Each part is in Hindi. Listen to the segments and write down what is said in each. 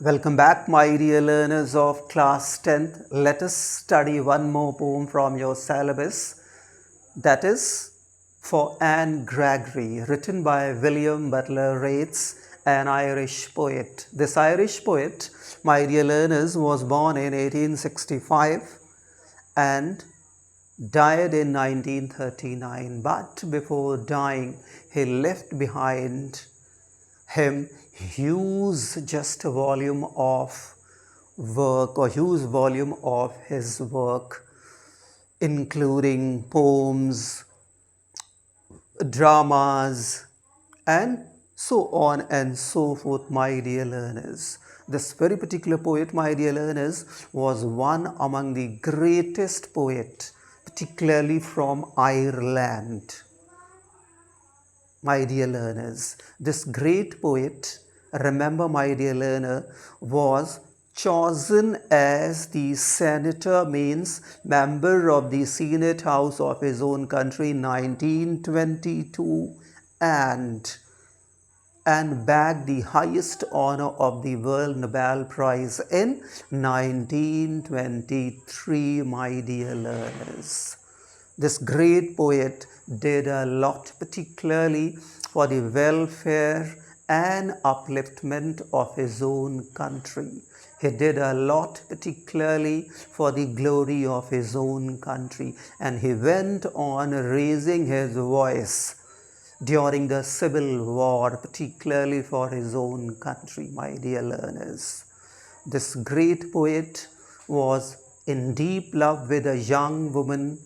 Welcome back, my dear learners of class 10th. Let us study one more poem from your syllabus. That is for Anne Gregory, written by William Butler Yeats, an Irish poet. This Irish poet, my dear learners, was born in 1865 and died in 1939. But before dying, he left behind him huge just volume of work or huge volume of his work, including poems, dramas, and so on and so forth, my dear learners. This very particular poet, my dear learners, was one among the greatest poets, particularly from Ireland. My dear learners, this great poet, remember, my dear learner, was chosen as the senator, means member of the Senate House of his own country in 1922, and bagged the highest honor of the World Nobel Prize in 1923, my dear learners. This great poet did a lot, particularly for the welfare and upliftment of his own country. He did a lot, particularly for the glory of his own country, and he went on raising his voice during the Civil War, particularly for his own country, my dear learners. This great poet was in deep love with a young woman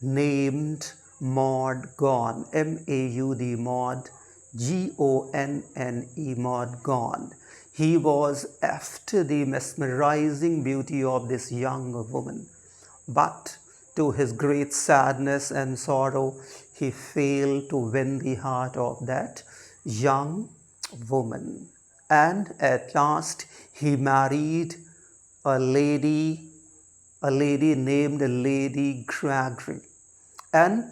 named Maud Gonne, M-A-U-D, Maud, Gonne, Maud Gonne. He was after the mesmerizing beauty of this young woman, but to his great sadness and sorrow, he failed to win the heart of that young woman. And at last, he married a lady named Lady Gregory. And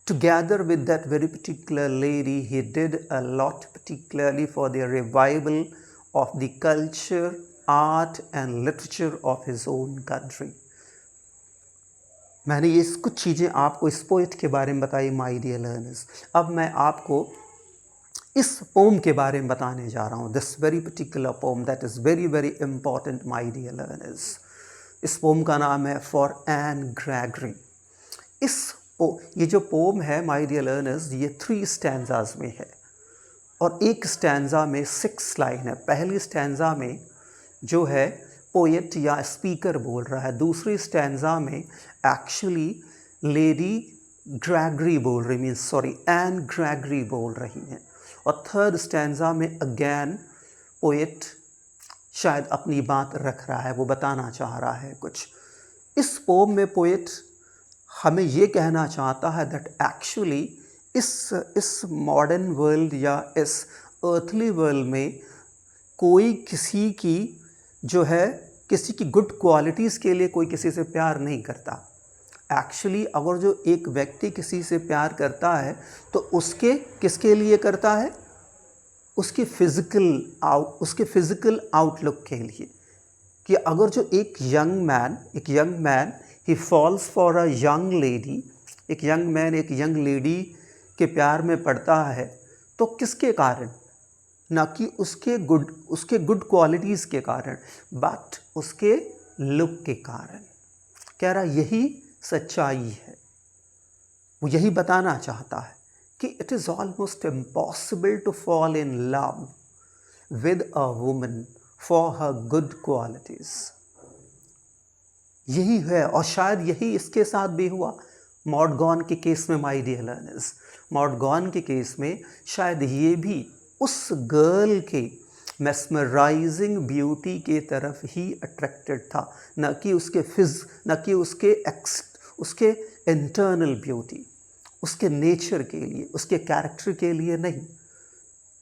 together with that very particular lady, he did a lot, particularly for the revival of the culture, art, and literature of his own country. मैंने ये कुछ चीज़ें आपको इस पोएट के बारे में बताई, माय डियर लर्नर्स. अब मैं आपको इस पोम के बारे में बताने जा रहा हूँ. This very particular poem that is very very important, my dear learners. इस पोम का नाम है फॉर एन ग्रेगरी. ये जो पोम है, माय डियर लर्नर्स, ये 3 स्टैंजाज में है और एक स्टैंजा में 6 लाइन है. पहली स्टैंजा में जो है पोएट या स्पीकर बोल रहा है, दूसरी स्टैंजा में एक्चुअली लेडी ग्रेगरी बोल रही, मीन्स सॉरी एन ग्रेगरी बोल रही हैं, और थर्ड स्टैंजा में अगेन पोएट शायद अपनी बात रख रहा है, वो बताना चाह रहा है कुछ. इस पोम में पोएट हमें ये कहना चाहता है दैट एक्चुअली इस मॉडर्न वर्ल्ड या इस अर्थली वर्ल्ड में कोई किसी की जो है किसी की गुड क्वालिटीज़ के लिए कोई किसी से प्यार नहीं करता. एक्चुअली अगर जो एक व्यक्ति किसी से प्यार करता है तो उसके किसके लिए करता है, उसके फिज़िकल आउटलुक के लिए. कि अगर जो एक young man he falls for a young lady, एक यंग मैन एक यंग लेडी के प्यार में पड़ता है, तो किसके कारण, ना कि उसके गुड क्वालिटीज़ के कारण, बट उसके लुक के कारण. कह रहा यही सच्चाई है, वो यही बताना चाहता है कि it is almost impossible to fall in love with a woman for her good qualities. यही है, और शायद यही इसके साथ भी हुआ मॉड गॉन के केस में, my dear learners. Maud Gonne के केस में शायद ये भी उस गर्ल के मेस्मराइजिंग ब्यूटी के तरफ ही अट्रैक्टेड था, न कि उसके इंटरनल ब्यूटी, उसके नेचर के लिए, उसके कैरेक्टर के लिए नहीं.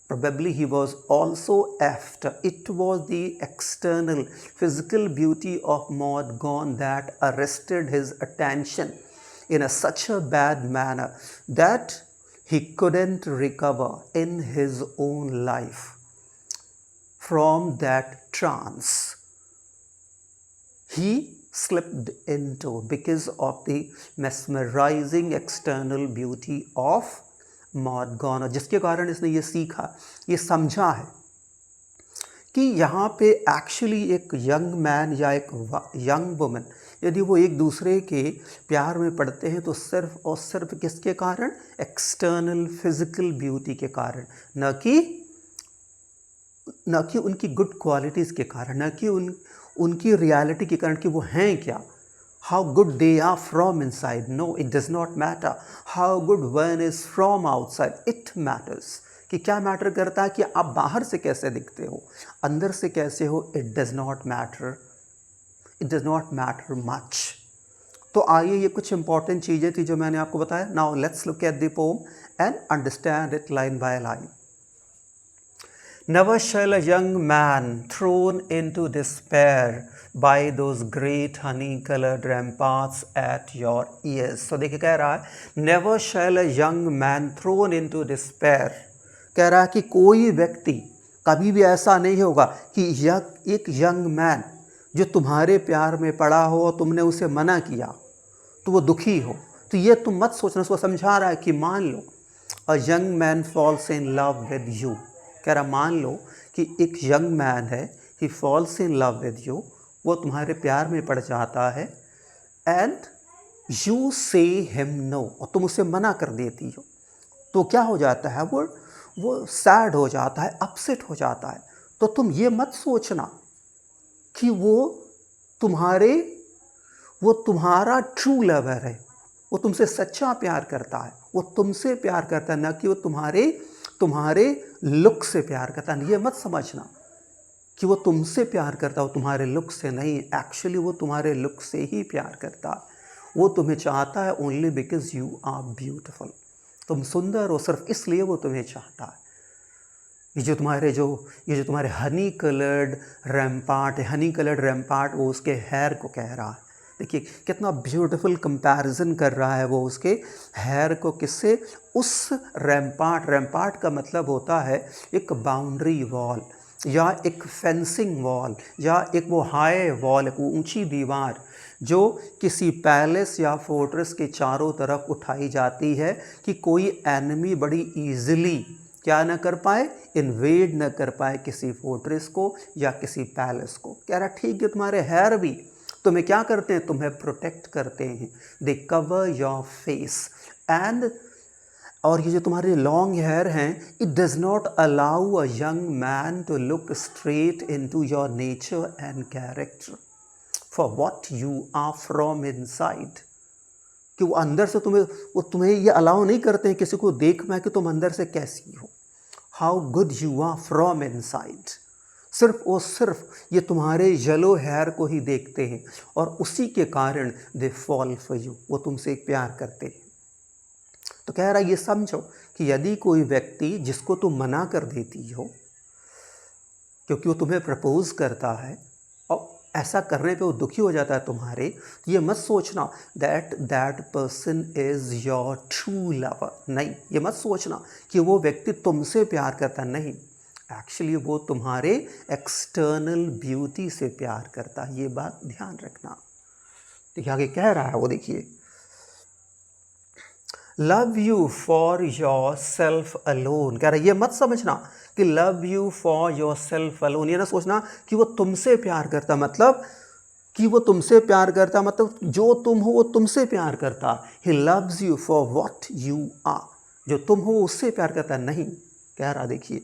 Probably he was also after. It was the external physical beauty of Maud Gonne that arrested his attention in such a bad manner that he couldn't recover in his own life from that trance he slipped into because of the mesmerizing external beauty of Morgana, जिसके कारण इसने ये सीखा, ये समझा है कि यहाँ पे एक्चुअली एक यंग मैन या एक यंग वुमन यदि वो एक दूसरे के प्यार में पड़ते हैं तो सिर्फ और सिर्फ किसके कारण, एक्सटर्नल फिजिकल ब्यूटी के कारण, न कि उनकी गुड क्वालिटीज़ के कारण, न कि उनकी रियलिटी के कारण कि वो हैं क्या, how good they are from inside. No, it does not matter how good one is from outside. It matters कि क्या मैटर करता है कि आप बाहर से कैसे दिखते हो, अंदर से कैसे हो. It does not matter. It does not matter much. तो आइए ये कुछ इंपॉर्टेंट चीज़ें थी जो मैंने आपको बताया. Now let's look at the poem and understand it line by line. Never shall a young man thrown into despair by those great honey-colored ramparts at your ears. So देखिए कह रहा है never shall a young man thrown into despair. कह रहा है कि कोई व्यक्ति कभी भी ऐसा नहीं होगा कि एक यंग मैन जो तुम्हारे प्यार में पड़ा हो और तुमने उसे मना किया तो वो दुखी हो. तो ये तुम मत सोचना. उसको समझा रहा है कि मान लो a young man falls in love with you. कह रहा मान लो कि एक यंग मैन है, he falls in love with you, वो तुम्हारे प्यार में पड़ जाता है, and you say him no, और तुम उसे मना कर देती हो. तो क्या हो जाता है, वो सैड हो जाता है, अपसेट हो जाता है. तो तुम ये मत सोचना कि वो तुम्हारा ट्रू लवर है, वो तुमसे सच्चा प्यार करता है, वो तुमसे प्यार करता है, न कि वो तुम्हारे लुक से प्यार करता है. ये मत समझना कि वो तुमसे प्यार करता है, वो तुम्हारे लुक से नहीं. एक्चुअली वो तुम्हारे लुक से ही प्यार करता है. वो तुम्हें चाहता है only because you are beautiful. तुम सुंदर हो सिर्फ इसलिए वो तुम्हें चाहता है. ये जो तुम्हारे हनी कलर्ड रैम्पार्ट है, हनी कलर्ड रैम्पार्ट वो उसके हेयर को कह रहा है. देखिए कितना ब्यूटीफुल कंपैरिजन कर रहा है वो उसके हेयर को किससे, उस रैम्पार्ट का मतलब होता है एक बाउंड्री वॉल या एक फेंसिंग वॉल या एक वो हाई वॉल, एक ऊंची दीवार जो किसी पैलेस या फोर्ट्रेस के चारों तरफ उठाई जाती है कि कोई एनिमी बड़ी ईजिली क्या न कर पाए, इन्वेड न कर पाए किसी फोर्ट्रेस को या किसी पैलेस को. कह रहा ठीक है तुम्हारे हेयर भी तुम्हें क्या करते हैं, तुम्हें प्रोटेक्ट करते हैं. They cover your face and, और ये जो तुम्हारे लॉन्ग हेयर हैं, it does not allow a young man to look straight into your nature and character for what you are from inside. कि वो अंदर से तुम्हें ये अलाउ नहीं करते हैं किसी को देखना है कि तुम अंदर से कैसी हो, how good you are from inside. सिर्फ और सिर्फ ये तुम्हारे येलो हेयर को ही देखते हैं और उसी के कारण दे फॉल फॉर यू, वो तुमसे प्यार करते हैं. तो कह रहा है ये समझो कि यदि कोई व्यक्ति जिसको तुम मना कर देती हो क्योंकि वो तुम्हें प्रपोज करता है और ऐसा करने पे वो दुखी हो जाता है तुम्हारे, तो ये मत सोचना that person is your true lover. नहीं, ये मत सोचना कि वो व्यक्ति तुमसे प्यार करता, नहीं. एक्चुअली वो तुम्हारे एक्सटर्नल ब्यूटी से प्यार करता है. ये बात ध्यान रखना. देखिए आगे कह रहा है वो, देखिए love you for your self alone. कह रहा है ये मत समझना कि love you for your self alone, ये ना सोचना कि वो तुमसे प्यार करता, मतलब जो तुम हो वो तुमसे प्यार करता. He loves you for what you are, जो तुम हो उससे प्यार करता नहीं. कह रहा देखिए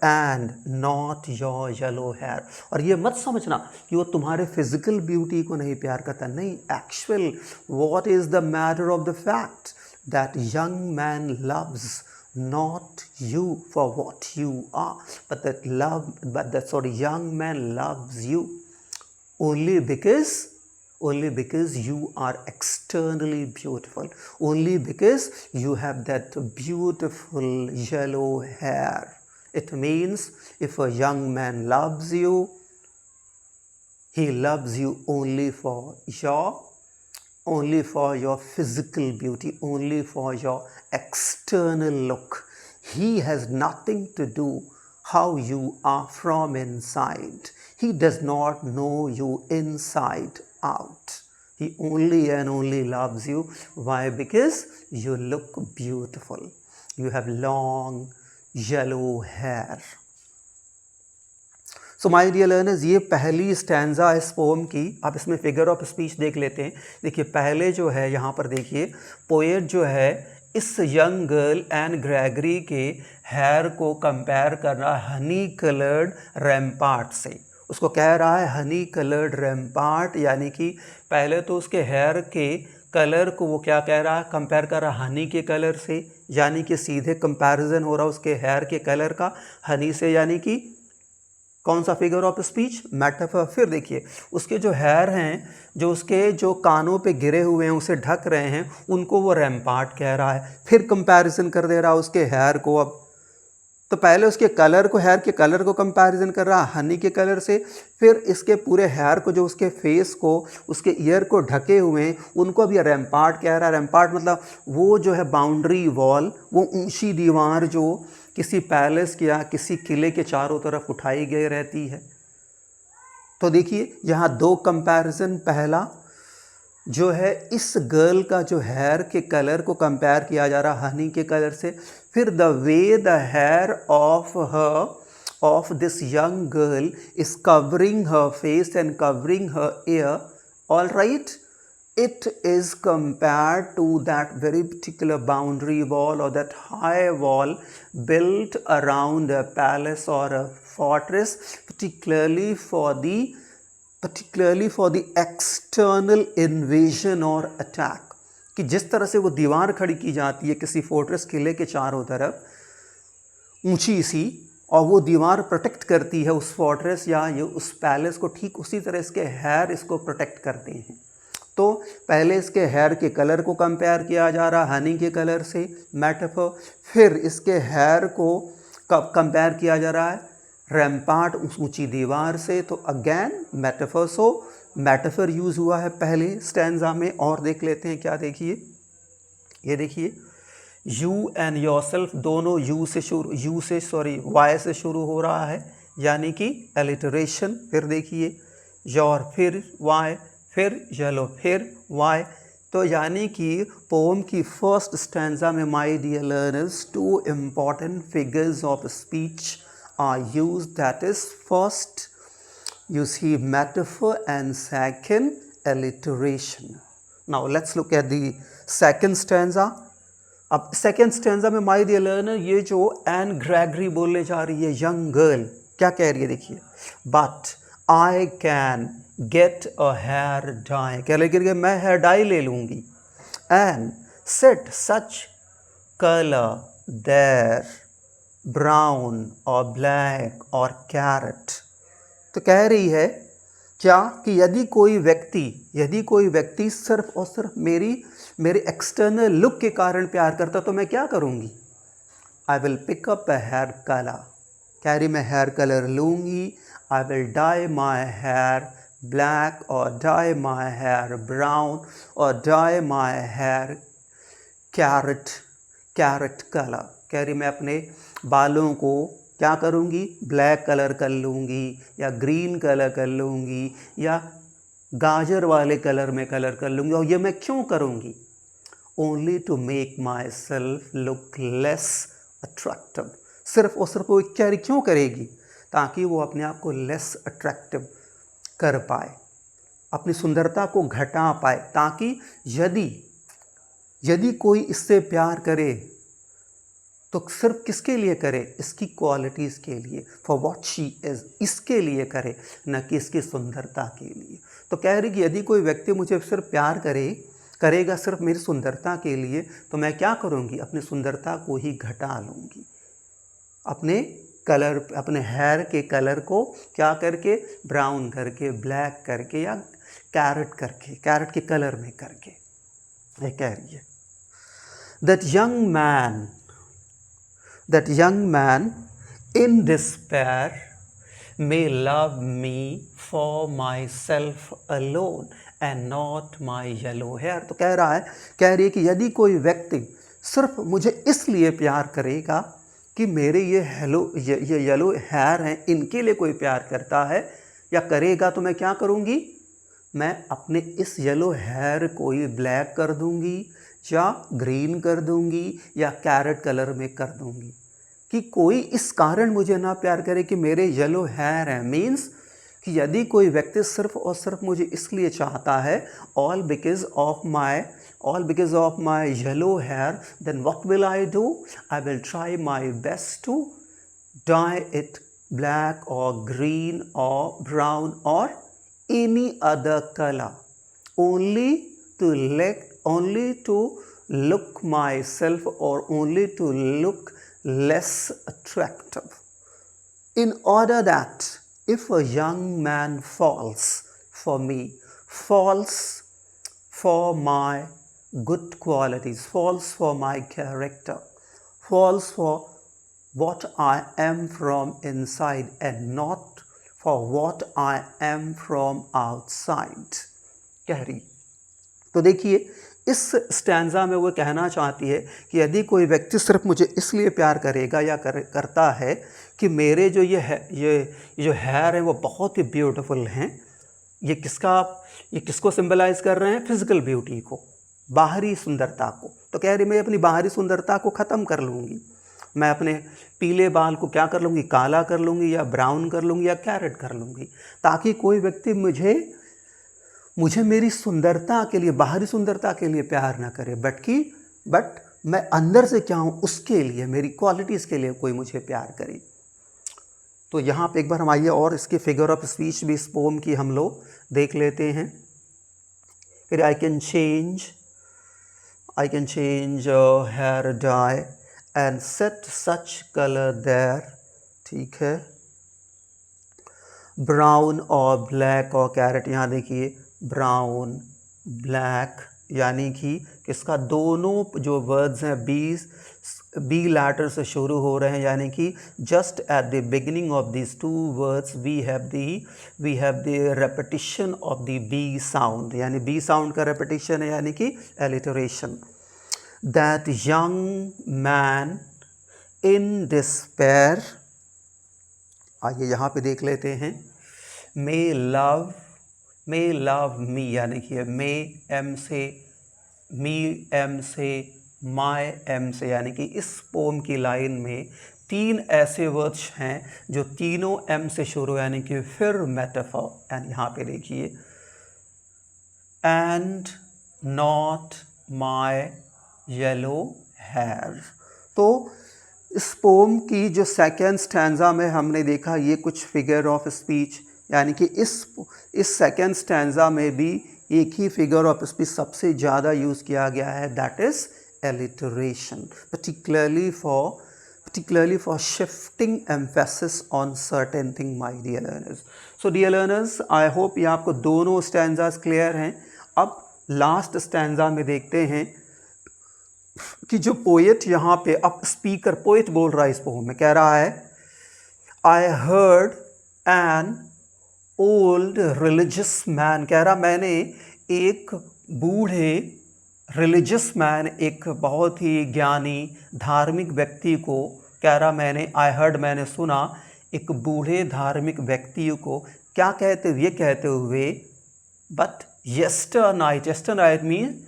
and not your yellow hair. और ये मत समझना कि वो तुम्हारे फिजिकल ब्यूटी को नहीं प्यार करता, नहीं. Actual what is the matter of the fact that young man loves not you for what you are, but that young man loves you only because you are externally beautiful, only because you have that beautiful yellow hair. It means if a young man loves you, he loves you only for your physical beauty, only for your external look. He has nothing to do how you are from inside. He does not know you inside out. He only and only loves you. Why? Because you look beautiful. You have long yellow hair. So my dear learners, ये पहली स्टैंजा इस पोम की। आप इसमें फिगर ऑफ स्पीच देख लेते हैं। देखिए पहले जो है यहाँ पर देखिए, पोएट जो है इस यंग गर्ल एंड ग्रेगरी के हेयर को कंपेयर कर रहा है हनी कलर्ड रैम्पार्ट से। उसको कह रहा है हनी कलर्ड रैम्पार्ट, यानी कि पहले तो उसके हेयर के कलर को वो क्या कह रहा है, कंपेयर कर रहा है हनी के कलर से, यानी कि सीधे कंपैरिजन हो रहा है उसके हेयर के कलर का हनी से, यानी कि कौन सा फिगर ऑफ स्पीच, मेटाफर। फिर देखिए उसके जो हेयर हैं, जो उसके जो कानों पे गिरे हुए हैं, उसे ढक रहे हैं, उनको वो रैम्पार्ट कह रहा है। फिर कंपैरिजन कर दे रहा है उसके हेयर को। अब तो पहले उसके कलर को, हेयर के कलर को कंपैरिजन कर रहा है हनी के कलर से, फिर इसके पूरे हेयर को, जो उसके फेस को, उसके ईयर को ढके हुए हैं, उनको अब ये रैम्पार्ट कह रहा है। रैम्पार्ट मतलब वो जो है बाउंड्री वॉल, वो ऊंची दीवार जो किसी पैलेस या किसी किले के चारों तरफ उठाई गई रहती है। तो देखिए यहाँ दो कंपैरिजन, पहला जो है इस गर्ल का जो हेयर के कलर को कंपेयर किया जा रहा हनी के कलर से, फिर the way the hair of this young girl is covering her face and covering her ear, all right, it is compared to that very particular boundary wall or that high wall built around a palace or a fortress, particularly for the external invasion or attack। कि जिस तरह से वो दीवार खड़ी की जाती है किसी फोर्ट्रेस, किले के चारों तरफ ऊंची सी, और वो दीवार प्रोटेक्ट करती है उस फोर्ट्रेस या ये उस पैलेस को, ठीक उसी तरह इसके हेयर इसको प्रोटेक्ट करते हैं। तो पहले इसके हेयर के कलर को कंपेयर किया जा रहा हनी के कलर से, मेटाफर। फिर इसके हेयर को कंपेयर किया जा रहा है रैम्पार्ट, उस ऊंची दीवार से, तो अगेन मेटाफर। सो मेटाफर यूज़ हुआ है पहले स्टैंजा में। और देख लेते हैं क्या, देखिए ये देखिए, यू एंड योरसेल्फ दोनों वाई से शुरू हो रहा है, यानी कि एलिटरेशन। फिर देखिए योर, फिर वाई, फिर येलो, फिर वाई। तो यानी कि पोम की फर्स्ट स्टैंजा में my dear learners, two important figures of speech are used, that is first you see metaphor and second alliteration. Now let's look at the second stanza. अब सेकेंड स्टैंजा में माय डियर लर्नर ये जो एन ग्रेगरी बोलने जा रही है, यंग गर्ल क्या कह रही है, देखिए, but I can get a hair dye, क्या लेकर के मैं हेयर डाई ले लूँगी, and set such colour there brown और ब्लैक और कैरेट। तो कह रही है क्या कि यदि कोई व्यक्ति सिर्फ और सिर्फ मेरे एक्सटर्नल लुक के कारण प्यार करता, तो मैं क्या करूँगी, I will pick up a hair colour, कह रही मैं हेयर कलर लूँगी, I will dye my hair black और डाई माई हेयर ब्राउन और dye my hair carrot colour. कह रही मैं अपने बालों को क्या करूँगी, ब्लैक कलर कर लूँगी या ग्रीन कलर कर लूँगी या गाजर वाले कलर में कलर कर लूँगी। और ये मैं क्यों करूँगी, only to make myself look less attractive. सिर्फ और सिर्फ वो क्यों करेगी, ताकि वो अपने आप को लेस अट्रैक्टिव कर पाए, अपनी सुंदरता को घटा पाए, ताकि यदि कोई इससे प्यार करे तो सिर्फ किसके लिए करे, इसकी क्वालिटीज़ के लिए, फॉर व्हाट शी इज़, इसके लिए करे, न कि इसकी सुंदरता के लिए। तो कह रही कि यदि कोई व्यक्ति मुझे सिर्फ प्यार करेगा सिर्फ मेरी सुंदरता के लिए, तो मैं क्या करूँगी, अपनी सुंदरता को ही घटा लूँगी, अपने हेयर के कलर को क्या करके, ब्राउन करके, ब्लैक करके या कैरेट के कलर में करके। ये कह रही है that young man in despair may love me for myself alone and not my yellow hair। तो कह रही है कि यदि कोई व्यक्ति सिर्फ मुझे इसलिए प्यार करेगा कि मेरे ये येलो हेयर हैं, इनके लिए कोई प्यार करता है या करेगा तो मैं क्या करूँगी, मैं अपने इस येलो हेयर को ही ब्लैक कर दूँगी या ग्रीन कर दूँगी या कैरेट कलर में कर दूँगी। कि कोई इस कारण मुझे ना प्यार करे कि मेरे येलो हेयर हैं, मीन्स कि यदि कोई व्यक्ति सिर्फ और सिर्फ मुझे इसलिए चाहता है all because of my yellow hair, then what will I do, I will try my best to dye it black or green or brown or any other color, only to look myself or only to look less attractive. In order that if a young man falls for me, falls for my good qualities, falls for my character, falls for what I am from inside and not for what I am from outside, कह रही। तो देखिए इस स्टैंजा में वो कहना चाहती है कि यदि कोई व्यक्ति सिर्फ मुझे इसलिए प्यार करेगा या करता है कि मेरे जो जो हेयर हैं वो बहुत ही ब्यूटीफुल हैं, ये किसको सिंबलाइज कर रहे हैं, फिजिकल ब्यूटी को, बाहरी सुंदरता को। तो कह रही मैं अपनी बाहरी सुंदरता को ख़त्म कर लूँगी, मैं अपने पीले बाल को क्या कर लूँगी, काला कर लूँगी या ब्राउन कर लूँगी या कैरेट कर लूँगी, ताकि कोई व्यक्ति मुझे मेरी सुंदरता के लिए, बाहरी सुंदरता के लिए प्यार ना करे, बट मैं अंदर से क्या हूँ उसके लिए, मेरी क्वालिटीज़ के लिए कोई मुझे प्यार करे। तो यहाँ पे एक बार हम आइए और इसकी फिगर ऑफ स्पीच भी इस पोम की हम लोग देख लेते हैं। फिर I can change hair dye and set such color there, ठीक है, ब्राउन और ब्लैक और कैरेट। यहाँ देखिए ब्राउन ब्लैक, यानी कि किसका, दोनों जो वर्ड्स हैं बी लैटर से शुरू हो रहे हैं, यानी कि just at the beginning of this two words we have the repetition of the B sound, यानी बी साउंड का रेपिटिशन है, यानी कि alliteration. That young man in despair, आइए यहाँ पे देख लेते हैं, may love me, यानी कि मे एम से, मी एम से, माई एम से, यानी कि इस पोम की लाइन में 3 ऐसे वर्ड्स हैं जो तीनों एम से शुरू, यानी कि फिर मेटाफर, एंड यहाँ पे देखिए and not my yellow hair. तो इस पोम की जो सेकेंड स्टैंजा में हमने देखा ये कुछ फिगर ऑफ स्पीच, यानी कि इस सेकेंड स्टैंजा में भी एक ही फिगर ऑफ स्पीच सबसे ज़्यादा यूज़ किया गया है, that is alliteration, particularly for shifting emphasis on certain thing, my dear learners. So dear learners, I hope ये आपको दोनों स्टैंजास क्लियर हैं। अब लास्ट स्टैंजा में देखते हैं कि जो पोएट यहाँ पे, अब स्पीकर पोएट बोल रहा है इस पोम में, कह रहा है I heard an old religious man, कह रहा मैंने एक बूढ़े रिलीजियस मैन, एक बहुत ही ज्ञानी धार्मिक व्यक्ति को, कह रहा आई हर्ड, मैंने सुना एक बूढ़े धार्मिक व्यक्ति को क्या कहते हुए but yesternight mean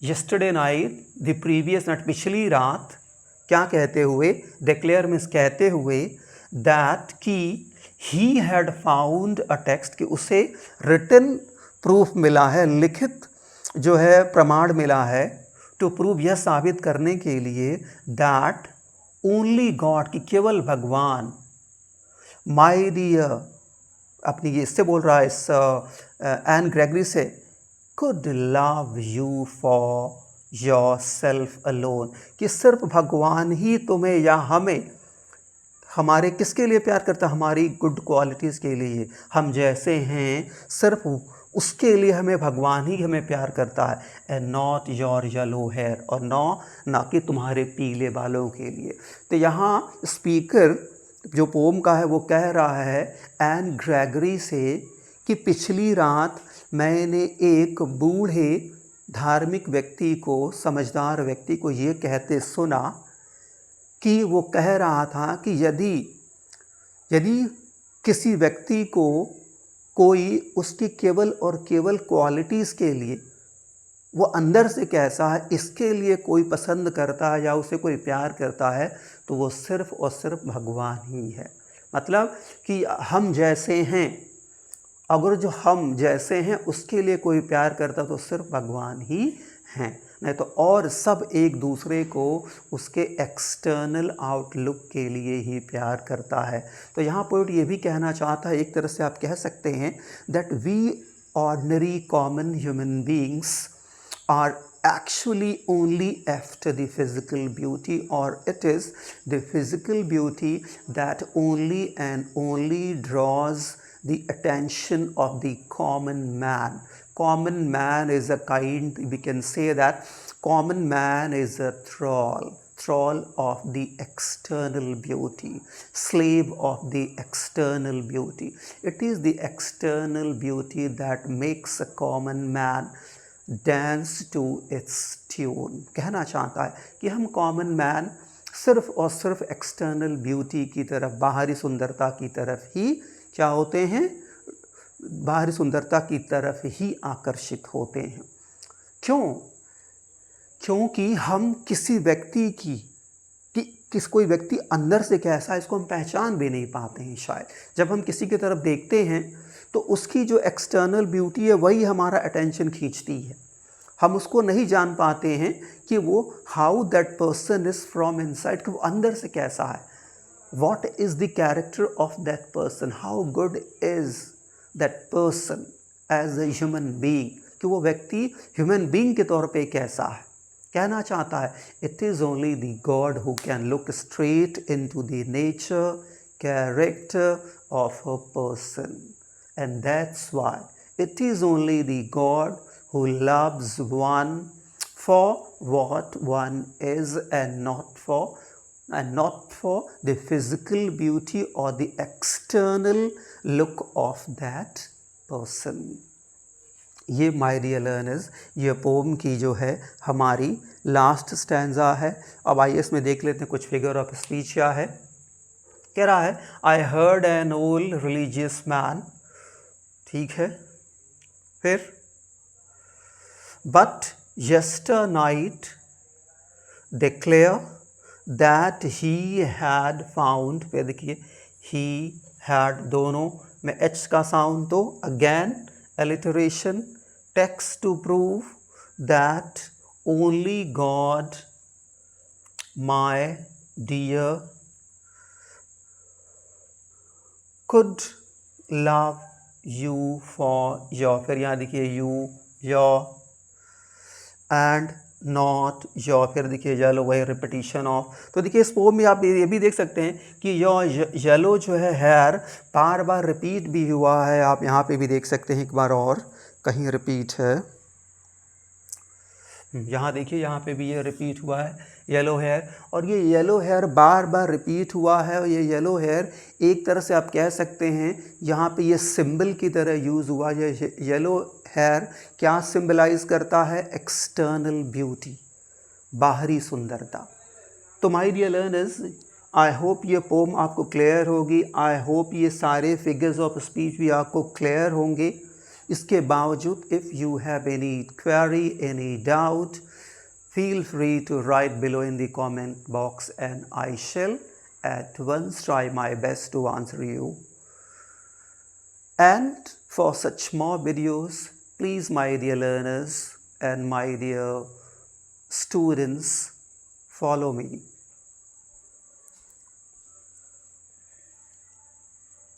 yesterday night, the previous night, पिछली रात, क्या कहते हुए, डिक्लेयर मीन्स कहते हुए, दैट कि he had found a text, कि उसे रिटन प्रूफ मिला है, लिखित जो है प्रमाण मिला है, टू प्रूव, यह साबित करने के लिए, दैट ओनली गॉड, कि केवल भगवान, माय डियर, अपनी ये इससे बोल रहा है, इस एन ग्रेगरी से, could love you for yourself alone, कि सिर्फ भगवान ही तुम्हें या हमें, हमारे किसके लिए प्यार करता है, हमारी गुड क्वालिटीज़ के लिए, हम जैसे हैं सिर्फ उसके लिए हमें भगवान ही हमें प्यार करता है, and not your yellow hair, और ना कि तुम्हारे पीले बालों के लिए। तो यहाँ स्पीकर जो पोम का है वो कह रहा है एन ग्रेगरी से कि पिछली रात मैंने एक बूढ़े धार्मिक व्यक्ति को, समझदार व्यक्ति को ये कहते सुना कि वो कह रहा था कि यदि यदि किसी व्यक्ति को कोई उसकी केवल और केवल क्वालिटीज़ के लिए, वो अंदर से कैसा है इसके लिए कोई पसंद करता है या उसे कोई प्यार करता है, तो वो सिर्फ़ और सिर्फ भगवान ही है। मतलब कि हम जैसे हैं, अगर जो हम जैसे हैं उसके लिए कोई प्यार करता तो सिर्फ भगवान ही हैं, नहीं तो और सब एक दूसरे को उसके एक्सटर्नल आउटलुक के लिए ही प्यार करता है। तो यहाँ पोइट ये भी कहना चाहता है, एक तरह से आप कह सकते हैं that we ordinary common human beings are actually only after the physical beauty, or it is the physical beauty that only and only draws the attention of the common man. Common man is a kind, we can say that common man is a thrall of the external beauty, slave of the external beauty. It is the external beauty that makes a common man dance to its tune. कहना चाहता है कि हम कॉमन मैन सिर्फ और सिर्फ एक्सटर्नल ब्यूटी की तरफ, बाहरी सुंदरता की तरफ ही क्या होते हैं, बाहरी सुंदरता की तरफ ही आकर्षित होते हैं। क्यों? क्योंकि हम किसी व्यक्ति की कोई व्यक्ति अंदर से कैसा है इसको हम पहचान भी नहीं पाते हैं। शायद जब हम किसी की तरफ देखते हैं तो उसकी जो एक्सटर्नल ब्यूटी है वही हमारा अटेंशन खींचती है। हम उसको नहीं जान पाते हैं कि वो how that person is from inside, कि वो अंदर से कैसा है, what is the character of that person, how good is that person as a human being, कि वो व्यक्ति ह्यूमन बीइंग के तौर पे कैसा है। कहना चाहता है it is only the God who can look straight into the nature character of a person, and that's why it is only the God who loves one for what one is and not for the physical beauty or the external look of that person. ये माय डियर लर्नर्स, ये पोम की जो है हमारी लास्ट स्टैंजा है। अब आइए इसमें देख लेते हैं कुछ फिगर ऑफ स्पीच क्या है। कह रहा है I heard an old religious man, ठीक है, फिर but yesternight declare that he had found, फिर देखिए he had, दोनों में h का साउंड, तो again alliteration, text to prove that only God, my dear, could love you for your, फिर यहाँ देखिए you, your and not your, फिर देखिए येलो, वही रिपीटिशन ऑफ। तो देखिए इस पोम में आप ये भी देख सकते हैं कि योर येलो जो है हेयर बार बार रिपीट भी हुआ है। आप यहाँ पे भी देख सकते हैं एक बार और कहीं रिपीट है, यहाँ देखिए यहाँ पे भी ये रिपीट हुआ है येलो हेयर, और ये येलो हेयर बार बार रिपीट हुआ है। और ये येलो हेयर एक तरह से आप कह सकते हैं यहाँ पे ये सिंबल की तरह यूज़ हुआ। ये येलो हेयर क्या सिंबलाइज करता है, एक्सटर्नल ब्यूटी, बाहरी सुंदरता। तो my dear learners, I hope ये पोम आपको क्लियर होगी, आई होप ये सारे फिगर्स ऑफ स्पीच भी आपको क्लियर होंगे। इसके बावजूद if you have any query, any doubt, feel free to write below in the comment box and I shall at once try my best to answer you. And for such more videos, please my dear learners and my dear students, follow me.